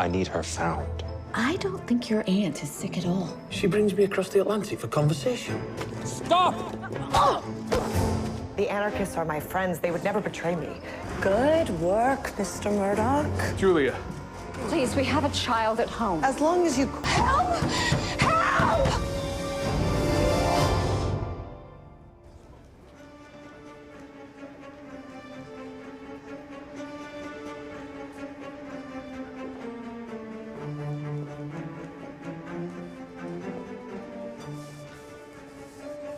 I need her found. I don't think your aunt is sick at all. She brings me across the Atlantic for conversation. Stop! Oh! The anarchists are my friends. They would never betray me. Good work, Mr. Murdoch. Julia. Please, we have a child at home. As long as you... Help! Help!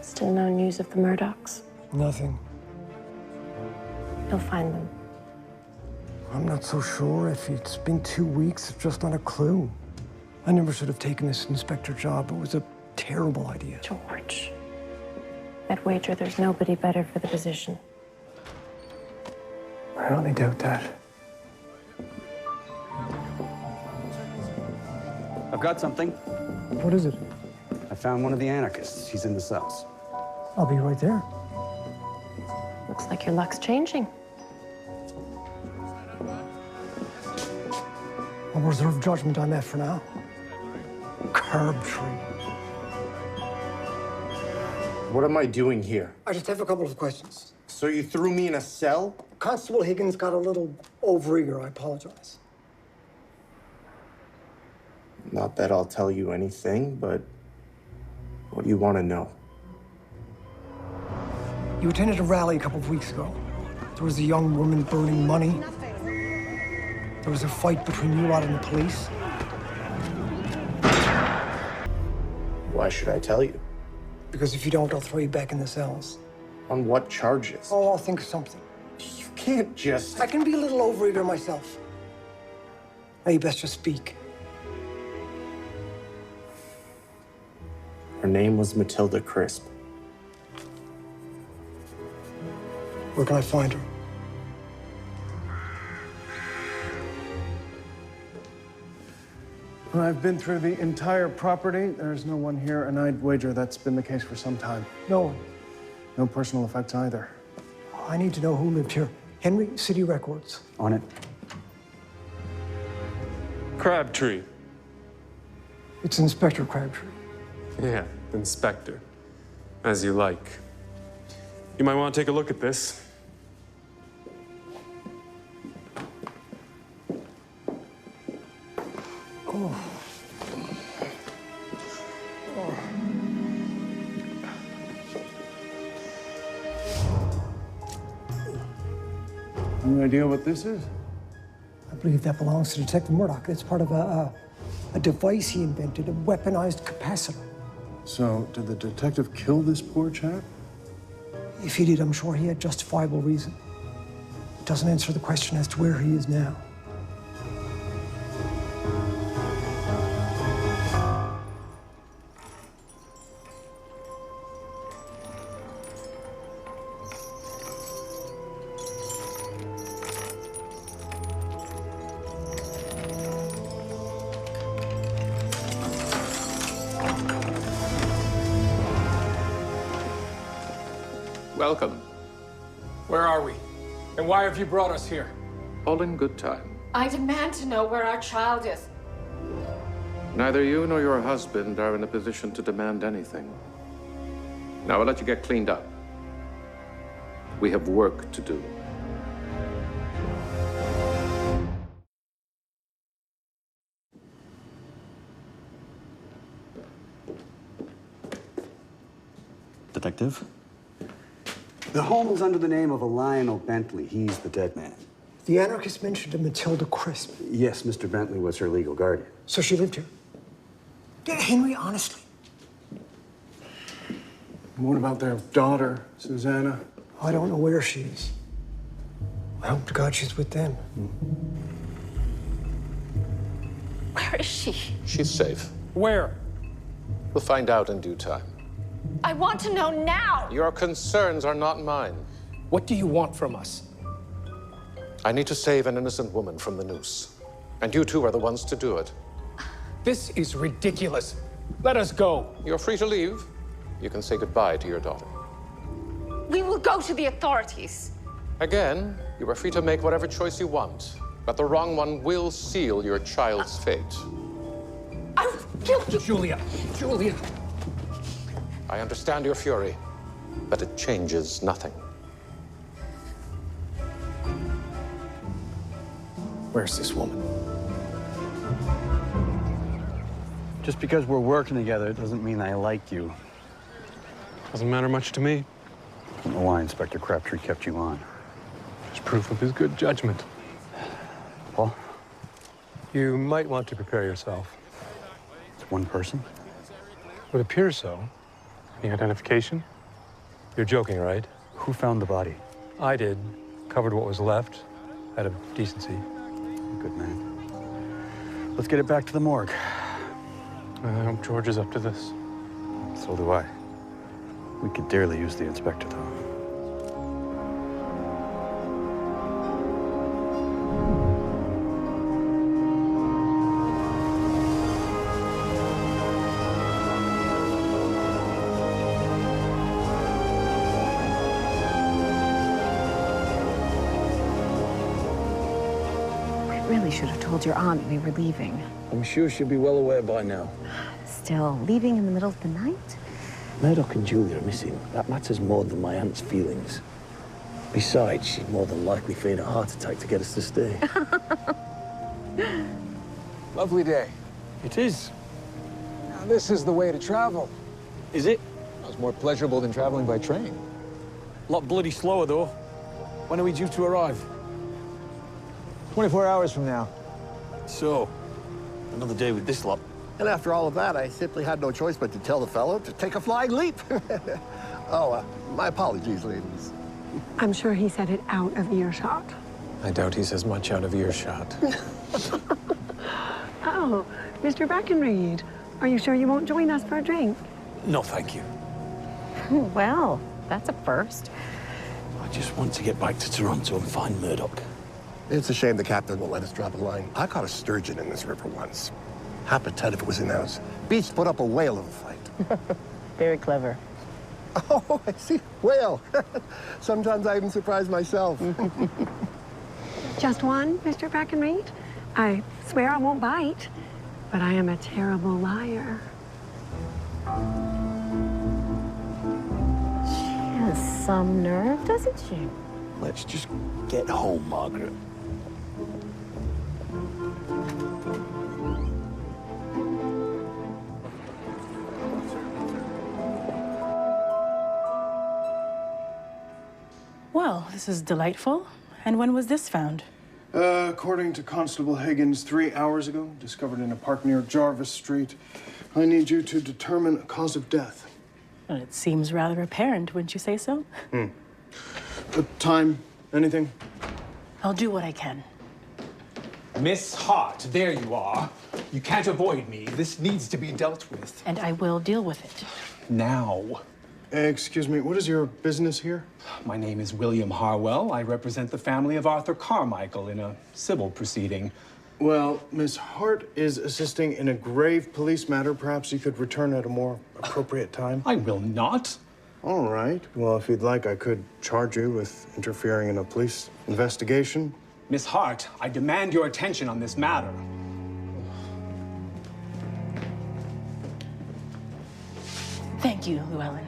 Still no news of the Murdochs? Nothing. You'll find them. I'm not so sure. If it's been 2 weeks, I've just not a clue. I never should have taken this inspector job. It was a terrible idea. George. I'd wager there's nobody better for the position. I only doubt that. I've got something. What is it? I found one of the anarchists. He's in the cells. I'll be right there. Looks like your luck's changing. I'll reserve judgment on that for now. Curb tree. What am I doing here? I just have a couple of questions. So you threw me in a cell? Constable Higgins got a little overeager. I apologize. Not that I'll tell you anything, but what do you want to know? You attended a rally a couple of weeks ago. There was a young woman burning money. There was a fight between you lot and the police. Why should I tell you? Because if you don't, I'll throw you back in the cells. On what charges? Oh, I'll think of something. You can't just... I can be a little overeager myself. Now you best just speak. Her name was Matilda Crisp. Where can I find her? I've been through the entire property. There's no one here, and I'd wager that's been the case for some time. No one. No personal effects either. I need to know who lived here. Henry, City Records. On it. Crabtree. It's Inspector Crabtree. Yeah, Inspector. As you like. You might want to take a look at this. Oh. Oh. Any idea what this is? I believe that belongs to Detective Murdoch. It's part of a device he invented, a weaponized capacitor. So, did the detective kill this poor chap? If he did, I'm sure he had justifiable reason. It doesn't answer the question as to where he is now. Welcome. Where are we? And why have you brought us here? All in good time. I demand to know where our child is. Neither you nor your husband are in a position to demand anything. Now I'll let you get cleaned up. We have work to do. Detective? The home is under the name of a Lionel Bentley. He's the dead man. The anarchist mentioned a Matilda Crisp. Yes, Mr. Bentley was her legal guardian. So she lived here? Henry, honestly? What about their daughter, Susanna? I don't know where she is. I hope to God she's with them. Where is she? She's safe. Where? We'll find out in due time. I want to know now! Your concerns are not mine. What do you want from us? I need to save an innocent woman from the noose. And you two are the ones to do it. This is ridiculous. Let us go. You're free to leave. You can say goodbye to your daughter. We will go to the authorities. Again, you are free to make whatever choice you want. But the wrong one will seal your child's fate. I killed you. Julia! Julia! I understand your fury, but it changes nothing. Where's this woman? Just because we're working together doesn't mean I like you. Doesn't matter much to me. I don't know why Inspector Crabtree kept you on. Just proof of his good judgment. Paul? You might want to prepare yourself. It's one person? It appears so. Any identification? You're joking, right? Who found the body? I did. Covered what was left. Out of decency. Good man. Let's get it back to the morgue. I hope George is up to this. So do I. We could dearly use the inspector, though. We really should have told your aunt we were leaving. I'm sure she'll be well aware by now. Still, leaving in the middle of the night? Murdoch and Julia are missing. That matters more than my aunt's feelings. Besides, she'd more than likely feign a heart attack to get us to stay. Lovely day. It is. Now, this is the way to travel. Is it? It's more pleasurable than traveling by train. A lot bloody slower, though. When are we due to arrive? 24 hours from now. So, another day with this lot. And after all of that, I simply had no choice but to tell the fellow to take a flying leap. My apologies, ladies. I'm sure he said it out of earshot. I doubt he says much out of earshot. Oh, Mr. Breckenreed, are you sure you won't join us for a drink? No, thank you. Well, that's a first. I just want to get back to Toronto and find Murdoch. It's a shame the captain won't let us drop a line. I caught a sturgeon in this river once. Half a ton if it was an ounce. Beast put up a whale of a fight. Very clever. Oh, I see. Whale. Sometimes I even surprise myself. Just one, Mr. Breckenreed? I swear I won't bite, but I am a terrible liar. She has some nerve, doesn't she? Let's just get home, Margaret. Well, this is delightful. And when was this found? According to Constable Higgins, 3 hours ago, discovered in a park near Jarvis Street. I need you to determine a cause of death. Well, it seems rather apparent, wouldn't you say so? Time, anything? I'll do what I can. Miss Hart, there you are. You can't avoid me. This needs to be dealt with. And I will deal with it. Now. Excuse me, what is your business here? My name is William Harwell. I represent the family of Arthur Carmichael in a civil proceeding. Well, Miss Hart is assisting in a grave police matter. Perhaps you could return at a more appropriate time. I will not. All right. Well, if you'd like, I could charge you with interfering in a police investigation. Miss Hart, I demand your attention on this matter. Thank you, Llewellyn.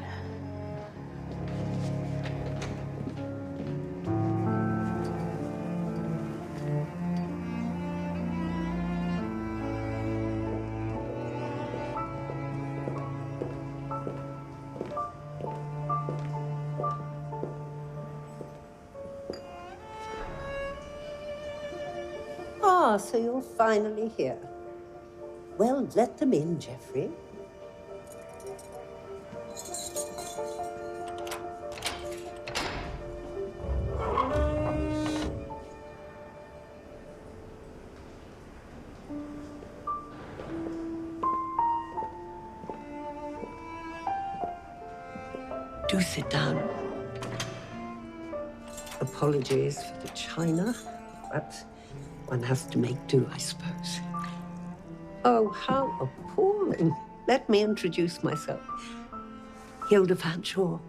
Ah, so you're finally here. Well, let them in, Geoffrey. Do sit down. Apologies for the china, but one has to make do, I suppose. Oh, how appalling. Let me introduce myself. Hilda Fanshawe.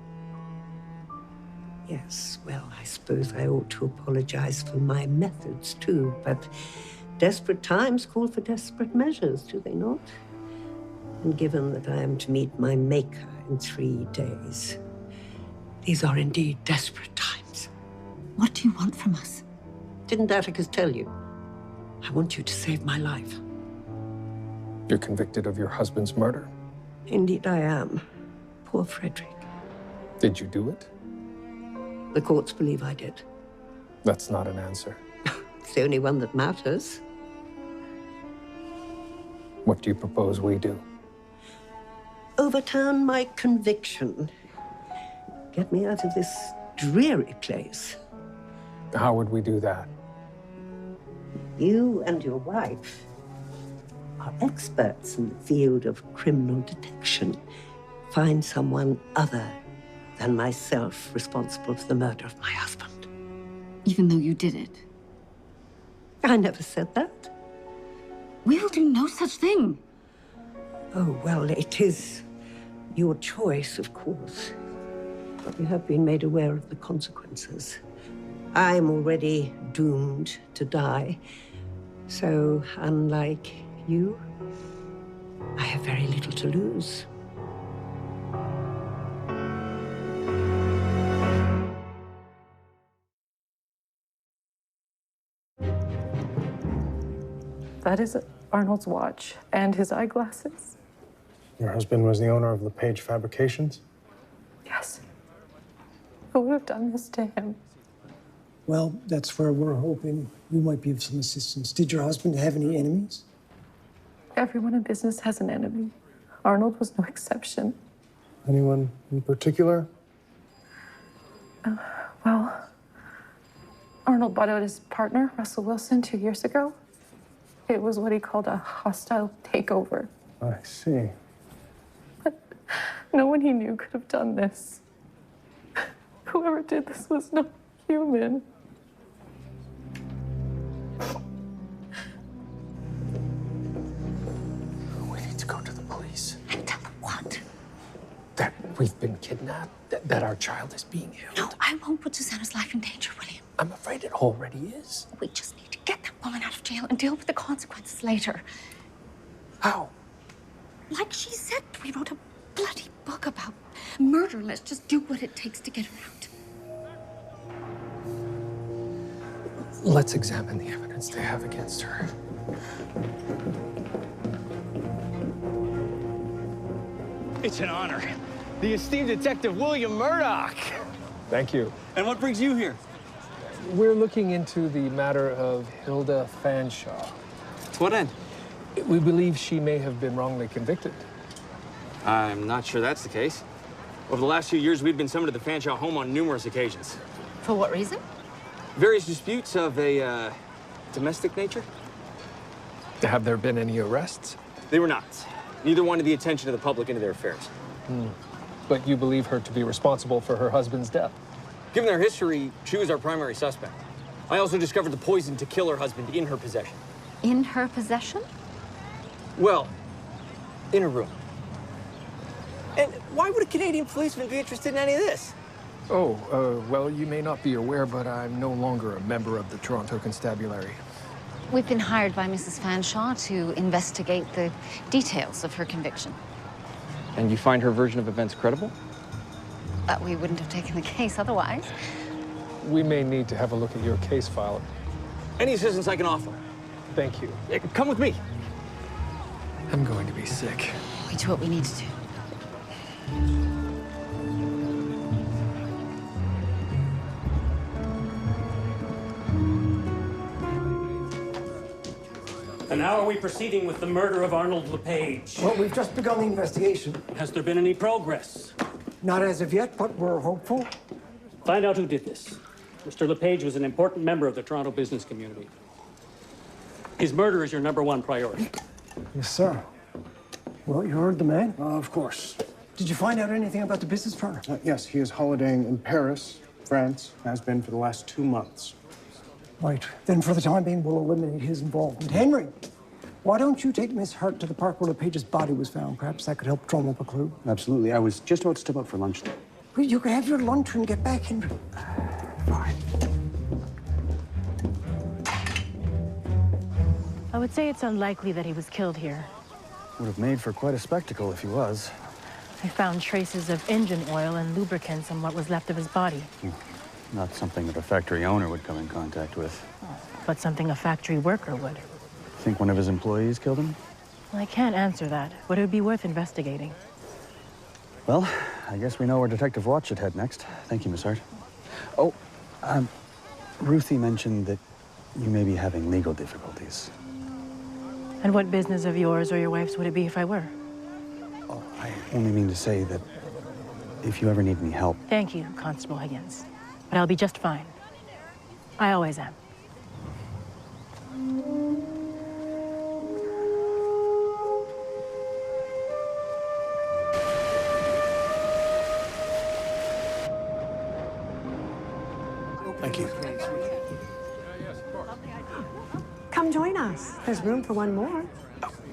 Yes, well, I suppose I ought to apologize for my methods, too, but desperate times call for desperate measures, do they not? And given that I am to meet my maker in 3 days, these are indeed desperate times. What do you want from us? Didn't Atticus tell you? I want you to save my life. You're convicted of your husband's murder. Indeed I am. Poor Frederick. Did you do it? The courts believe I did. That's not an answer. It's the only one that matters. What do you propose we do? Overturn my conviction. Get me out of this dreary place. How would we do that? You and your wife are experts in the field of criminal detection. Find someone other than myself responsible for the murder of my husband. Even though you did it? I never said that. We will do no such thing. Oh, well, it is your choice, of course. But you have been made aware of the consequences. I'm already doomed to die. So, unlike you, I have very little to lose. That is Arnold's watch and his eyeglasses. Your husband was the owner of LePage Fabrications? Yes. Who would have done this to him? Well, that's where we're hoping you might be of some assistance. Did your husband have any enemies? Everyone in business has an enemy. Arnold was no exception. Anyone in particular? Well, Arnold bought out his partner, Russell Wilson, 2 years ago. It was what he called a hostile takeover. I see. But no one he knew could have done this. Whoever did this was not human. We need to go to the police. And tell them what? That we've been kidnapped, that our child is being held. No, I won't put Susanna's life in danger, William. I'm afraid it already is. We just need to get that woman out of jail and deal with the consequences later. How? Like she said, we wrote a bloody book about murder. Let's just do what it takes to get her out. Let's examine the evidence they have against her. It's an honor. The esteemed Detective William Murdoch. Thank you. And what brings you here? We're looking into the matter of Hilda Fanshawe. To what end? We believe she may have been wrongly convicted. I'm not sure that's the case. Over the last few years, we've been summoned to the Fanshawe home on numerous occasions. For what reason? Various disputes of a domestic nature. Have there been any arrests? They were not. Neither wanted the attention of the public into their affairs. But you believe her to be responsible for her husband's death? Given their history, she was our primary suspect. I also discovered the poison to kill her husband in her possession. In her possession? Well, in her room. And why would a Canadian policeman be interested in any of this? Well, you may not be aware, but I'm no longer a member of the Toronto Constabulary. We've been hired by Mrs. Fanshawe to investigate the details of her conviction. And you find her version of events credible? We wouldn't have taken the case otherwise. We may need to have a look at your case file. Any assistance I can offer. Thank you. Come with me. I'm going to be sick. We do what we need to do. And how are we proceeding with the murder of Arnold LePage? Well, we've just begun the investigation. Has there been any progress? Not as of yet, but we're hopeful. Find out who did this. Mr. LePage was an important member of the Toronto business community. His murder is your #1 priority. Yes, sir. Well, you heard the man? Of course. Did you find out anything about the business partner? Yes, he is holidaying in Paris, France, has been for the last 2 months. Right. Then for the time being, we'll eliminate his involvement. Henry, why don't you take Miss Hart to the park where LePage's body was found? Perhaps that could help drum up a clue. Absolutely. I was just about to step out for lunch. Well, you can have your lunch and get back in. Fine. I would say it's unlikely that he was killed here. Would have made for quite a spectacle if he was. I found traces of engine oil and lubricants on what was left of his body. Not something that a factory owner would come in contact with. But something a factory worker would. Think one of his employees killed him? Well, I can't answer that, but it would be worth investigating. Well, I guess we know where Detective Watt should head next. Thank you, Miss Hart. Oh, Ruthie mentioned that you may be having legal difficulties. And what business of yours or your wife's would it be if I were? Oh, I only mean to say that if you ever need any help. Thank you, Constable Higgins. But I'll be just fine. I always am. Thank you. Come join us. There's room for one more.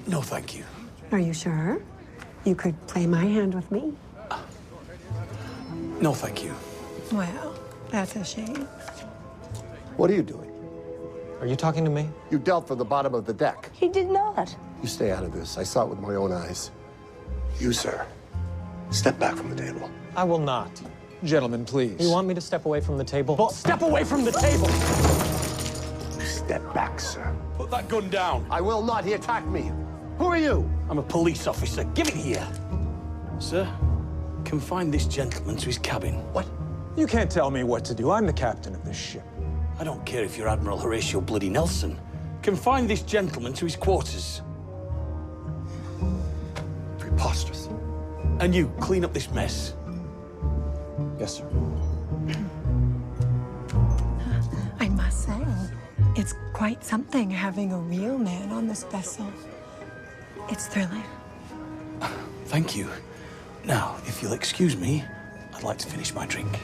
No, thank you. Are you sure? You could play my hand with me. No, thank you. Well, that's a shame. What are you doing? Are you talking to me? You dealt from the bottom of the deck. He did not. You stay out of this. I saw it with my own eyes. You, sir, step back from the table. I will not. Gentlemen, please. You want me to step away from the table? Well, step away from the table! Step back, sir. Put that gun down. I will not. He attacked me. Who are you? I'm a police officer. Give it here. Sir, confine this gentleman to his cabin. What? You can't tell me what to do. I'm the captain of this ship. I don't care if you're Admiral Horatio Bloody Nelson. Confine this gentleman to his quarters. Preposterous. And you, clean up this mess. Yes, sir. I must say, it's quite something having a real man on this vessel. It's thrilling. Thank you. Now, if you'll excuse me, I'd like to finish my drink.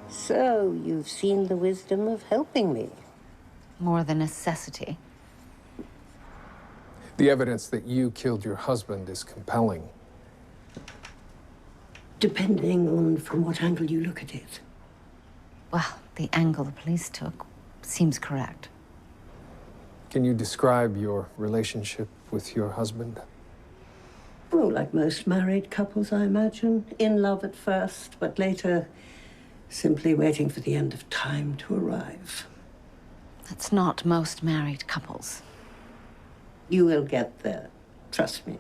So, you've seen the wisdom of helping me. More the necessity. The evidence that you killed your husband is compelling. Depending on from what angle you look at it. Well, the angle the police took seems correct. Can you describe your relationship with your husband? Well, like most married couples, I imagine. In love at first, but later simply waiting for the end of time to arrive. That's not most married couples. You will get there. Trust me.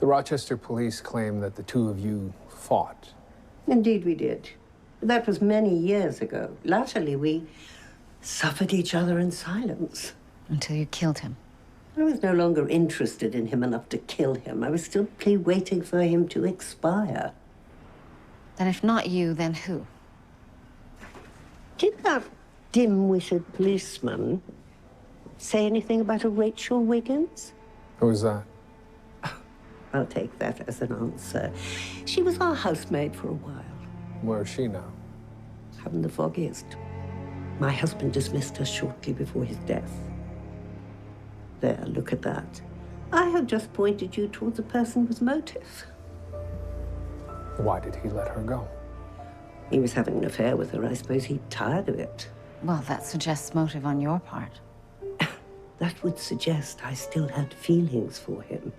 The Rochester police claim that the two of you fought. Indeed we did. That was many years ago. Latterly, we suffered each other in silence. Until you killed him. I was no longer interested in him enough to kill him. I was simply waiting for him to expire. Then if not you, then who? Did that dim-witted policeman say anything about a Rachel Wiggins? Who was that? I'll take that as an answer. She was our housemaid for a while. Where is she now? Haven't the foggiest. My husband dismissed her shortly before his death. There, look at that. I have just pointed you towards a person with motive. Why did he let her go? He was having an affair with her. I suppose he'd tired of it. Well, that suggests motive on your part. That would suggest I still had feelings for him.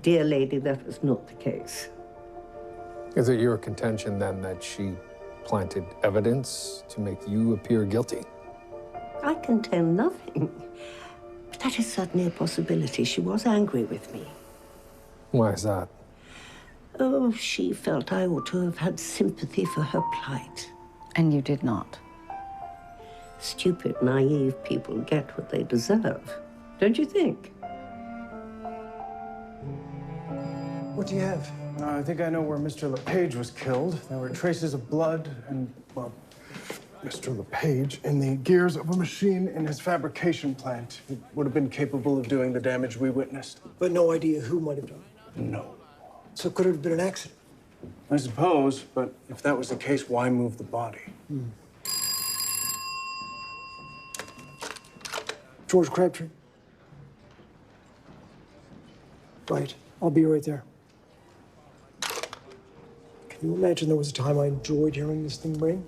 Dear lady, that was not the case. Is it your contention, then, that she planted evidence to make you appear guilty? I contend nothing. But that is certainly a possibility. She was angry with me. Why is that? Oh, she felt I ought to have had sympathy for her plight. And you did not. Stupid, naive people get what they deserve. Don't you think? What do you have? I think I know where Mr. LePage was killed. There were traces of blood and, well, Mr. LePage in the gears of a machine in his fabrication plant. It would have been capable of doing the damage we witnessed. But no idea who might have done it. No. So could it have been an accident? I suppose, but if that was the case, why move the body? George Crabtree. Right, I'll be right there. Can you imagine there was a time I enjoyed hearing this thing ring?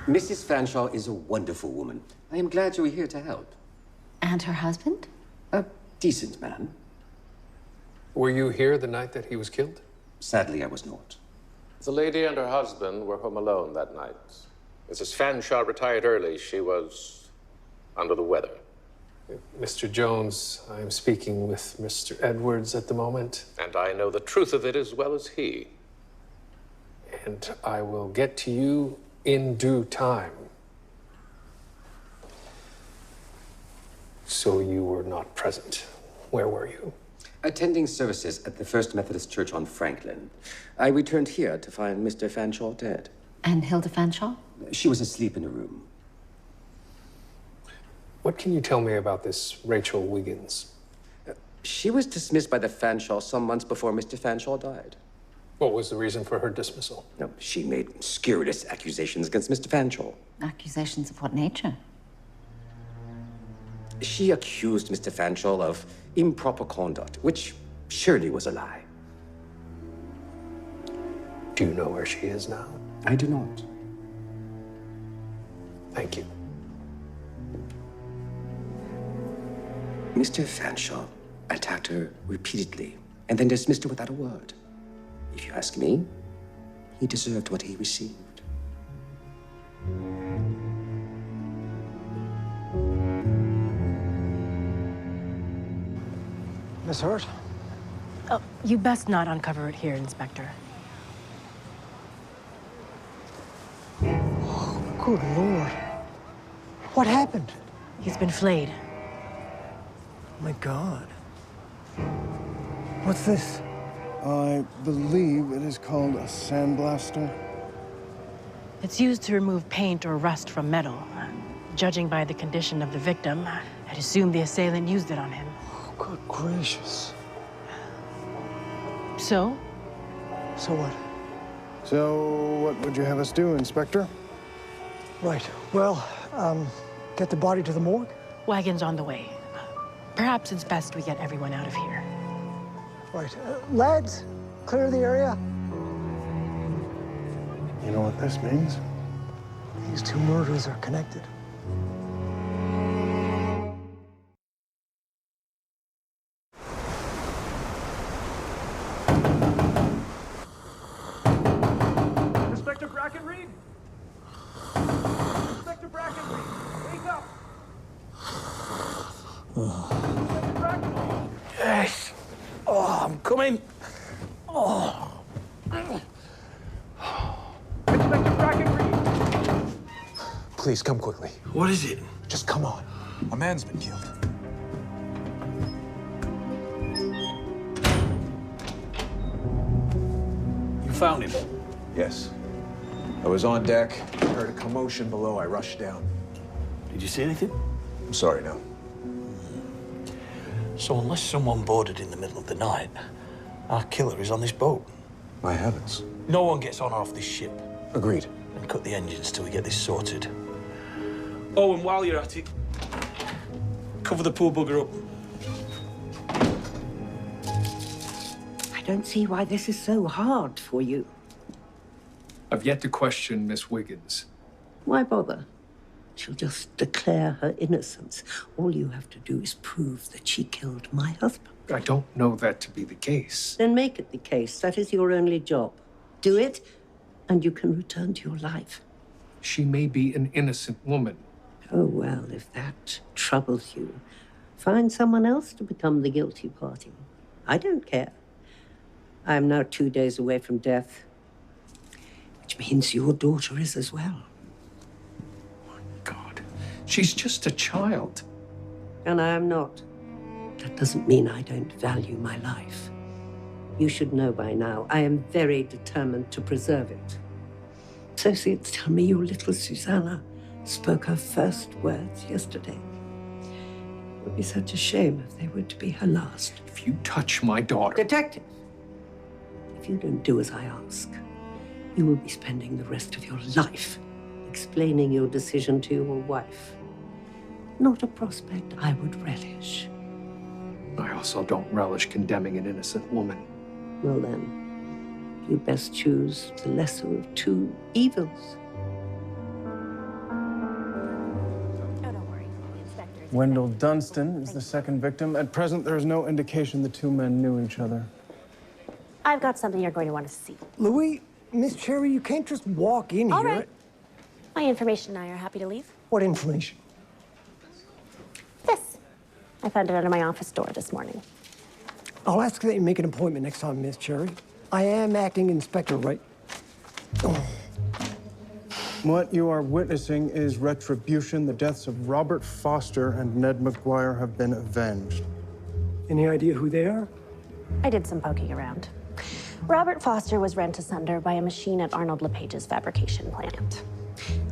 Mrs. Fanshawe is a wonderful woman. I am glad you were here to help. And her husband? A decent man. Were you here the night that he was killed? Sadly, I was not. The lady and her husband were home alone that night. Mrs. Fanshawe retired early. She was under the weather. Mr. Jones, I'm speaking with Mr. Edwards at the moment. And I know the truth of it as well as he. And I will get to you in due time. So you were not present. Where were you? Attending services at the First Methodist Church on Franklin. I returned here to find Mr. Fanshawe dead. And Hilda Fanshawe? She was asleep in a room. What can you tell me about this Rachel Wiggins? She was dismissed by the Fanshawe some months before Mr. Fanshawe died. What was the reason for her dismissal? No, she made scurrilous accusations against Mr. Fanshawe. Accusations of what nature? She accused Mr. Fanshawe of improper conduct, which surely was a lie. Do you know where she is now? I do not. Thank you. Mr. Fanshawe attacked her repeatedly and then dismissed her without a word. If you ask me, he deserved what he received. Miss Hurt? Oh, you best not uncover it here, Inspector. Oh, good Lord. What happened? He's been flayed. Oh, my God. What's this? I believe it is called a sandblaster. It's used to remove paint or rust from metal. Judging by the condition of the victim, I'd assume the assailant used it on him. Oh, good gracious. So? So what? So what would you have us do, Inspector? Right. Well, get the body to the morgue? Wagon's on the way. Perhaps it's best we get everyone out of here. Right. Lads, clear the area. You know what this means? These two murders are connected. Inspector Brackenreed? Inspector Brackenreed, wake up! Inspector Brackenreed! Yes. Oh, I'm coming. Oh. Inspector Brackenreed! Please, come quickly. What is it? Just come on. A man's been killed. You found him? Yes. I was on deck, heard a commotion below, I rushed down. Did you see anything? I'm sorry, no. So unless someone boarded in the middle of the night, our killer is on this boat. My heavens. No one gets on or off this ship. Agreed. And cut the engines till we get this sorted. Oh, and while you're at it, cover the poor bugger up. I don't see why this is so hard for you. I've yet to question Miss Wiggins. Why bother? She'll just declare her innocence. All you have to do is prove that she killed my husband. I don't know that to be the case. Then make it the case. That is your only job. Do it, and you can return to your life. She may be an innocent woman. Oh, well, if that troubles you, find someone else to become the guilty party. I don't care. I am now 2 days away from death, which means your daughter is as well. She's just a child. And I am not. That doesn't mean I don't value my life. You should know by now, I am very determined to preserve it. Associates tell me your little Susanna spoke her first words yesterday. It would be such a shame if they were to be her last. If you touch my daughter... Detective, if you don't do as I ask, You will be spending the rest of your life explaining your decision to your wife. Not a prospect I would relish. I also don't relish condemning an innocent woman. Well then, you best choose the lesser of two evils. Wendell Dunstan is the second victim. At present, there is no indication the two men knew each other. I've got something you're going to want to see. Louis, Miss Cherry, you can't just walk in All here. right. My information and I are happy to leave. What information? This. I found it under my office door this morning. I'll ask that you make an appointment next time, Miss Cherry. I am acting inspector, right? What you are witnessing is retribution. The deaths of Robert Foster and Ned McGuire have been avenged. Any idea who they are? I did some poking around. Robert Foster was rent asunder by a machine at Arnold LePage's fabrication plant.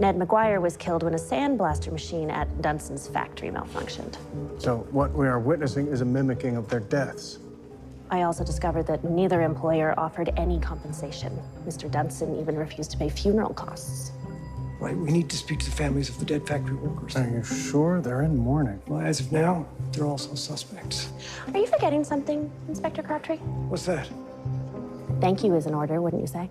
Ned McGuire was killed when a sandblaster machine at Dunstan's factory malfunctioned. So what we are witnessing is a mimicking of their deaths. I also discovered that neither employer offered any compensation. Mr. Dunstan even refused to pay funeral costs. Right, we need to speak to the families of the dead factory workers. Are you sure they're in mourning? Well, as of now, they're also suspects. Are you forgetting something, Inspector Crabtree? What's that? Thank you is in order, wouldn't you say?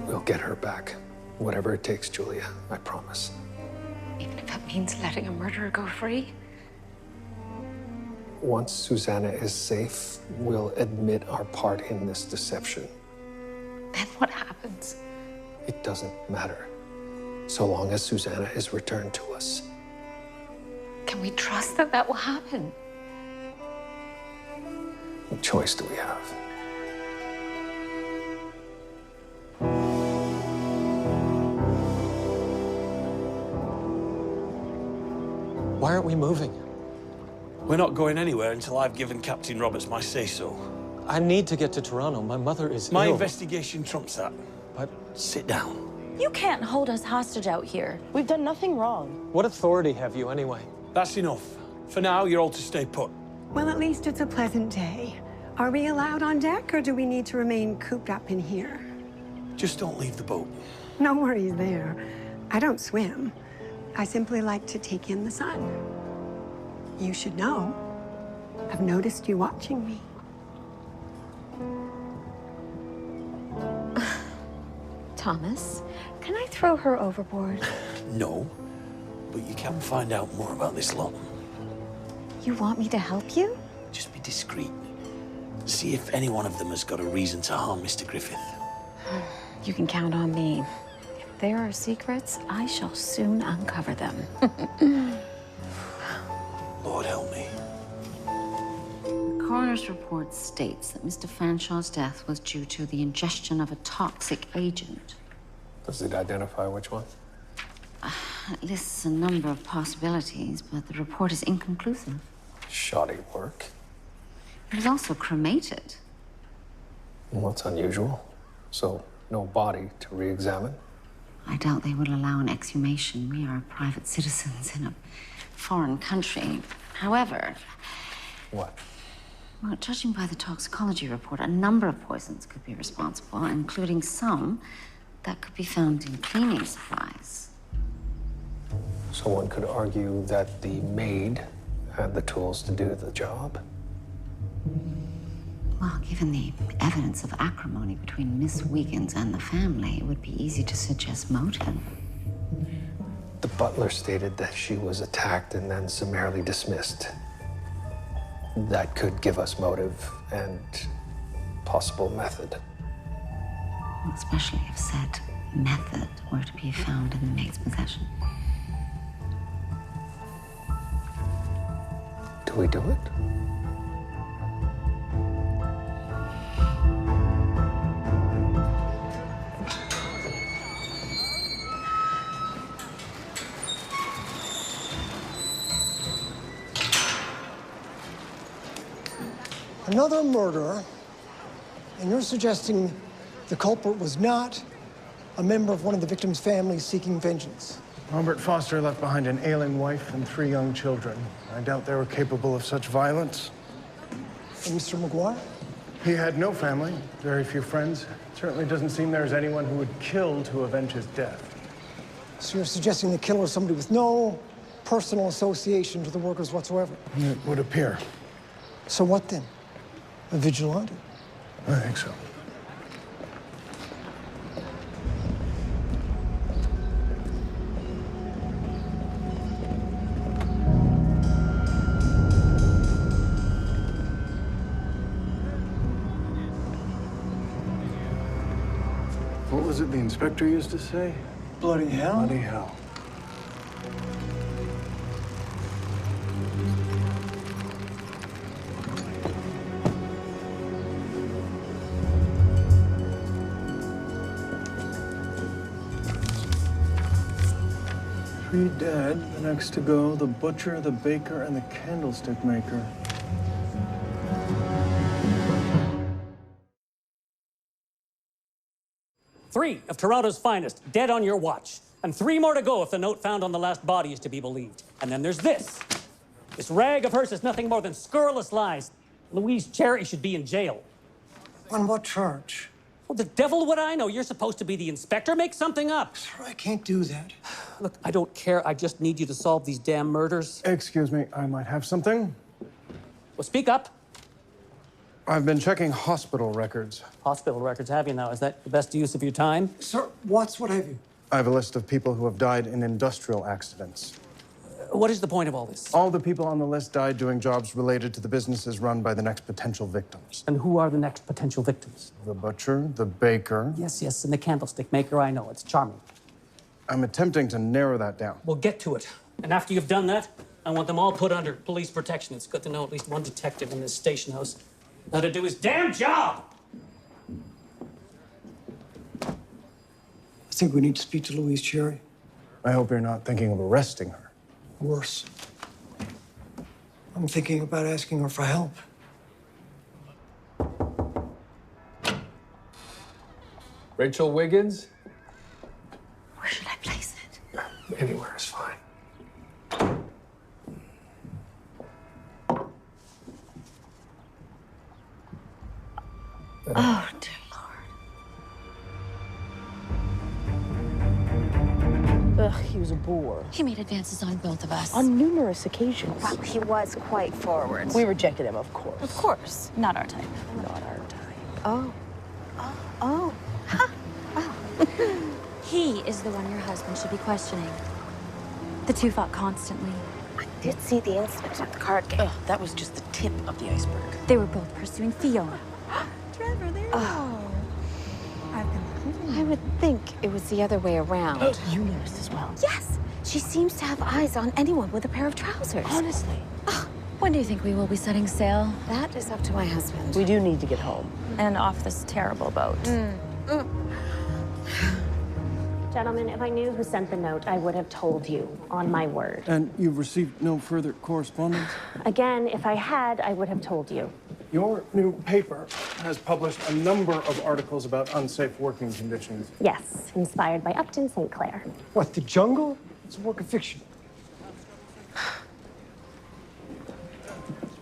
We'll get her back. Whatever it takes, Julia, I promise. Even if that means letting a murderer go free? Once Susanna is safe, we'll admit our part in this deception. Then what happens? It doesn't matter, so long as Susanna is returned to us. Can we trust that that will happen? What choice do we have? Why aren't we moving? We're not going anywhere until I've given Captain Roberts my say-so. I need to get to Toronto. My mother is My ill. investigation trumps that. But sit down. You can't hold us hostage out here. We've done nothing wrong. What authority have you anyway? That's enough. For now, you're all to stay put. Well, at least it's a pleasant day. Are we allowed on deck, or do we need to remain cooped up in here? Just don't leave the boat. No worries there. I don't swim. I simply like to take in the sun. You should know. I've noticed you watching me. Thomas, can I throw her overboard? No, but you can find out more about this lot. You want me to help you? Just be discreet. See if any one of them has got a reason to harm Mr. Griffith. You can count on me. If there are secrets, I shall soon uncover them. Lord help me. The coroner's report states that Mr. Fanshaw's death was due to the ingestion of a toxic agent. Does it identify which one? It lists a number of possibilities, but the report is inconclusive. Shoddy work. It was also cremated. Well, that's unusual. So, no body to re-examine? I doubt they would allow an exhumation. We are private citizens in a foreign country. However... What? Well, judging by the toxicology report, a number of poisons could be responsible, including some that could be found in cleaning supplies. So one could argue that the maid had the tools to do the job? Well, given the evidence of acrimony between Miss Wiggins and the family, it would be easy to suggest motive. The butler stated that she was attacked and then summarily dismissed. That could give us motive and possible method. Especially if said method were to be found in the maid's possession. Do we do it? Another murderer, and you're suggesting the culprit was not a member of one of the victims' families seeking vengeance. Robert Foster left behind an ailing wife and 3 young children. I doubt they were capable of such violence. And Mr. McGuire? He had no family, very few friends. Certainly doesn't seem there's anyone who would kill to avenge his death. So you're suggesting the killer is somebody with no personal association to the workers whatsoever? It would appear. So what then? A vigilante? I think so. What was it the inspector used to say? Bloody hell? Bloody hell. Three dead, the next to go, the butcher, the baker, and the candlestick maker. Three of Toronto's finest, dead on your watch. And 3 more to go if the note found on the last body is to be believed. And then there's this. This rag of hers is nothing more than scurrilous lies. Louise Cherry should be in jail. On what charge? Well, the devil would I know? You're supposed to be the inspector. Make something up. Sir, I can't do that. Look, I don't care. I just need you to solve these damn murders. Excuse me, I might have something. Well, speak up. I've been checking hospital records. Hospital records, have you now? Is that the best use of your time? Sir, what have you? I have a list of people who have died in industrial accidents. What is the point of all this? All the people on the list died doing jobs related to the businesses run by the next potential victims. And who are the next potential victims? The butcher, the baker. Yes, and the candlestick maker, I know. It's charming. I'm attempting to narrow that down. We'll get to it. And after you've done that, I want them all put under police protection. It's good to know at least one detective in this station house how to do his damn job! I think we need to speak to Louise Cherry. I hope you're not thinking of arresting her. Worse. I'm thinking about asking her for help. Rachel Wiggins? Where should I place it? Anywhere is fine. Oh, dear Lord. Ugh, he was a bore. He made advances on both of us. On numerous occasions. Well, he was quite forward. We rejected him, of course. Of course. Not our type. Not our type. Oh. Oh. He is the one your husband should be questioning. The two fought constantly. I did see the incident at the card game. Ugh, that was just the tip of the iceberg. They were both pursuing Fiona. Trevor, there you Oh. I've been I would think it was the other way around. You noticed as well. Yes, she seems to have eyes on anyone with a pair of trousers. Honestly. When do you think we will be setting sail? That is up to my husband. We do need to get home. And off this terrible boat. Gentlemen, if I knew who sent the note, I would have told you, on my word. And you've received no further correspondence? Again, if I had, I would have told you. Your new paper has published a number of articles about unsafe working conditions. Yes, inspired by Upton St. Clair. What, The Jungle? It's a work of fiction.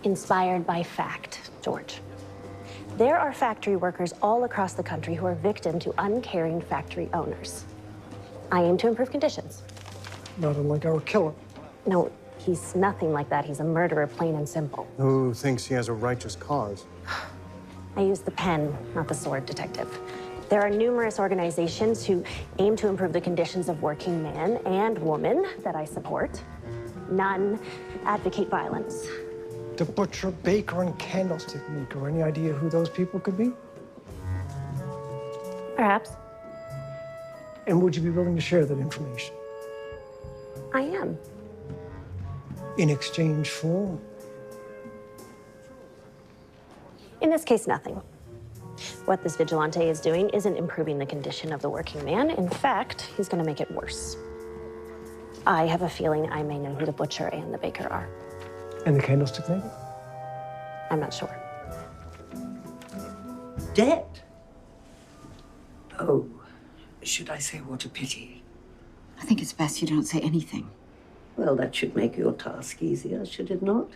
Inspired by fact, George. There are factory workers all across the country who are victim to uncaring factory owners. I aim to improve conditions. Not unlike our killer. No, he's nothing like that. He's a murderer, plain and simple. Who thinks he has a righteous cause? I use the pen, not the sword, Detective. There are numerous organizations who aim to improve the conditions of working man and woman that I support. None advocate violence. The butcher, baker, and candlestick maker. Any idea who those people could be? Perhaps. And would you be willing to share that information? I am. In exchange for? In this case, nothing. What this vigilante is doing isn't improving the condition of the working man. In fact, he's going to make it worse. I have a feeling I may know who the butcher and the baker are. And the candlestick maker? I'm not sure. dead. Oh, should I say what a pity? I think it's best you don't say anything. Well, that should make your task easier, should it not?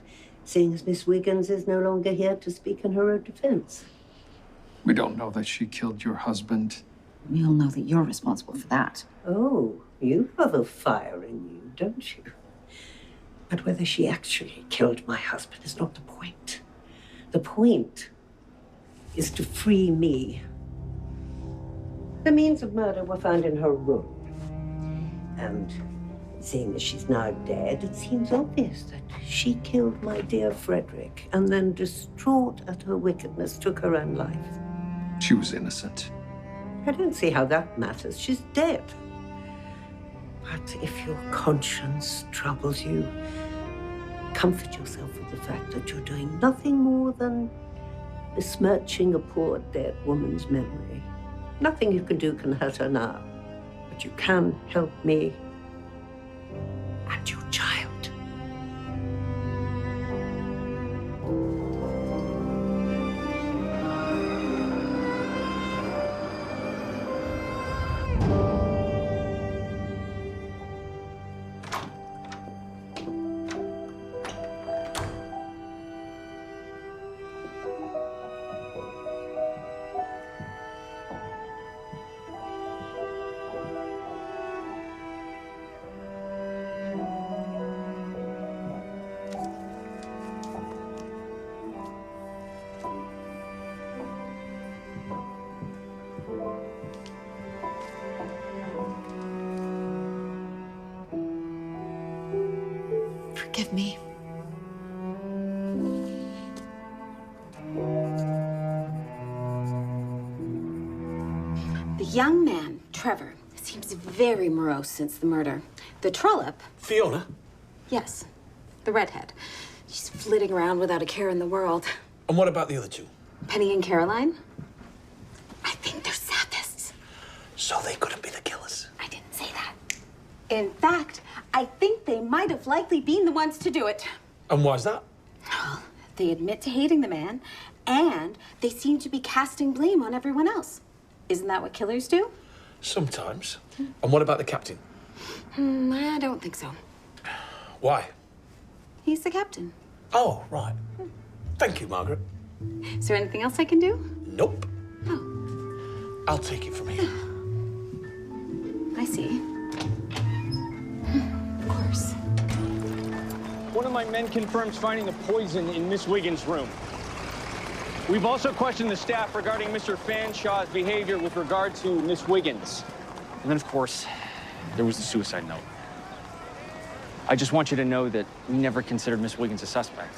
Seeing as Miss Wiggins is no longer here to speak in her own defense. We don't know that she killed your husband. We all know that you're responsible for that. Oh, you have a fire in you, don't you? But whether she actually killed my husband is not the point. The point is to free me. The means of murder were found in her room. And seeing as she's now dead, it seems obvious that she killed my dear Frederick and then, distraught at her wickedness, took her own life. She was innocent. I don't see how that matters. She's dead. But if your conscience troubles you, comfort yourself with the fact that you're doing nothing more than besmirching a poor dead woman's memory. Nothing you can do can hurt her now, but you can help me and your child. Forgive me. The young man, Trevor, seems very morose since the murder. The trollop... Fiona? Yes, the redhead. She's flitting around without a care in the world. And what about the other two? Penny and Caroline? I think they're sadists. So they couldn't be the killers. I didn't say that. In fact, I think they might have likely been the ones to do it. And why's that? Well, they admit to hating the man, and they seem to be casting blame on everyone else. Isn't that what killers do? Sometimes. And what about the captain? I don't think so. Why? He's the captain. Oh, right. Thank you, Margaret. Is there anything else I can do? Nope. Oh. I'll take it from here. I see. Of course. One of my men confirms finding the poison in Miss Wiggins' room. We've also questioned the staff regarding Mr. Fanshaw's behavior with regard to Miss Wiggins. And then, of course, there was the suicide note. I just want you to know that we never considered Miss Wiggins a suspect.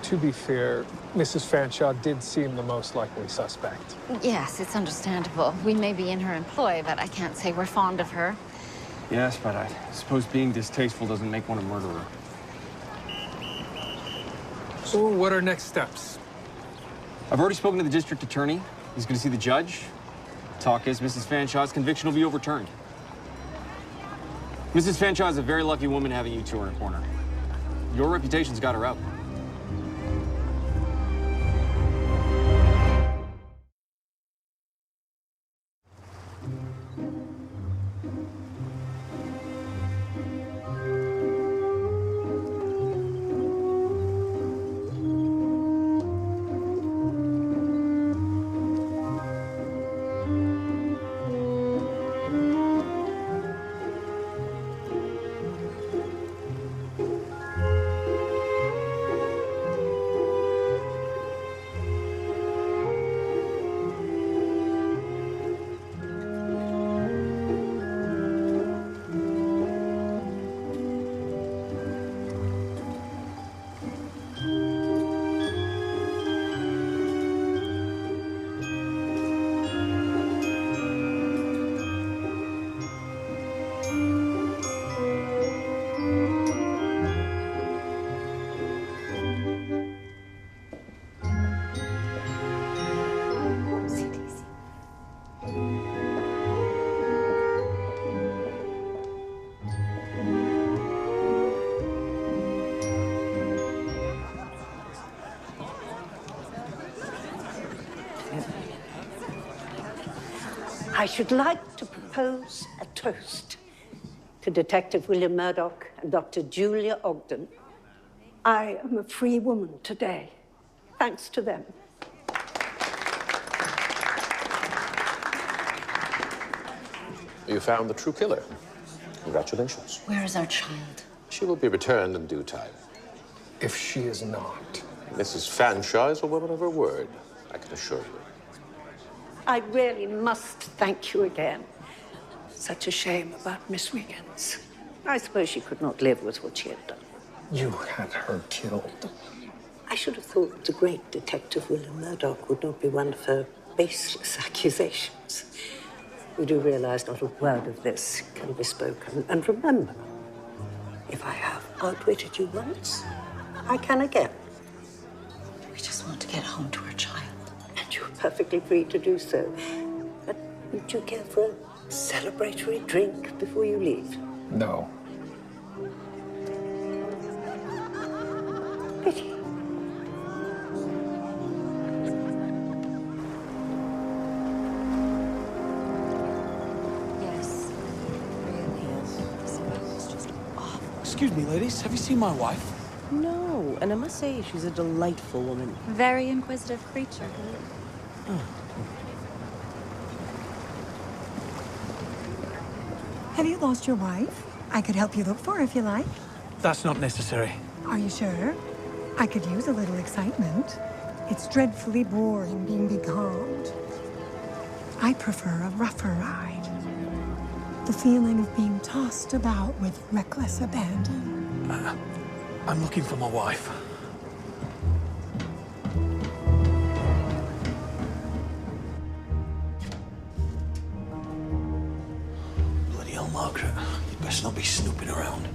To be fair, Mrs. Fanshawe did seem the most likely suspect. Yes, it's understandable. We may be in her employ, but I can't say we're fond of her. Yes, but I suppose being distasteful doesn't make one a murderer. So what are next steps? I've already spoken to the district attorney. He's going to see the judge. Talk is Mrs. Fanshaw's conviction will be overturned. Mrs. Fanshawe is a very lucky woman having you two in her corner. Your reputation's got her out. I should like to propose a toast to Detective William Murdoch and Dr. Julia Ogden. I am a free woman today, thanks to them. You found the true killer. Congratulations. Where is our child? She will be returned in due time. If she is not. Mrs. Fanshawe is a woman of her word, I can assure you. I really must thank you again. Such a shame about Miss Wiggins. I suppose she could not live with what she had done. You had her killed. I should have thought the great Detective William Murdoch would not be one of her baseless accusations. You do realize not a word of this can be spoken. And remember, if I have outwitted you once, I can again. We just want to get home to our child. And you're perfectly free to do so. But would you care for a celebratory drink before you leave? No. Pity. Yes, really. It's just awful. Excuse me, ladies. Have you seen my wife? No, and I must say, she's a delightful woman. Very inquisitive creature. Have you lost your wife? I could help you look for her if you like. That's not necessary. Are you sure? I could use a little excitement. It's dreadfully boring being becalmed. I prefer a rougher ride. The feeling of being tossed about with reckless abandon. I'm looking for my wife. Bloody hell, Margaret. You best not be snooping around.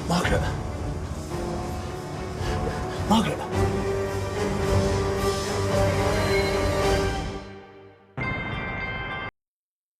Margaret. Margaret.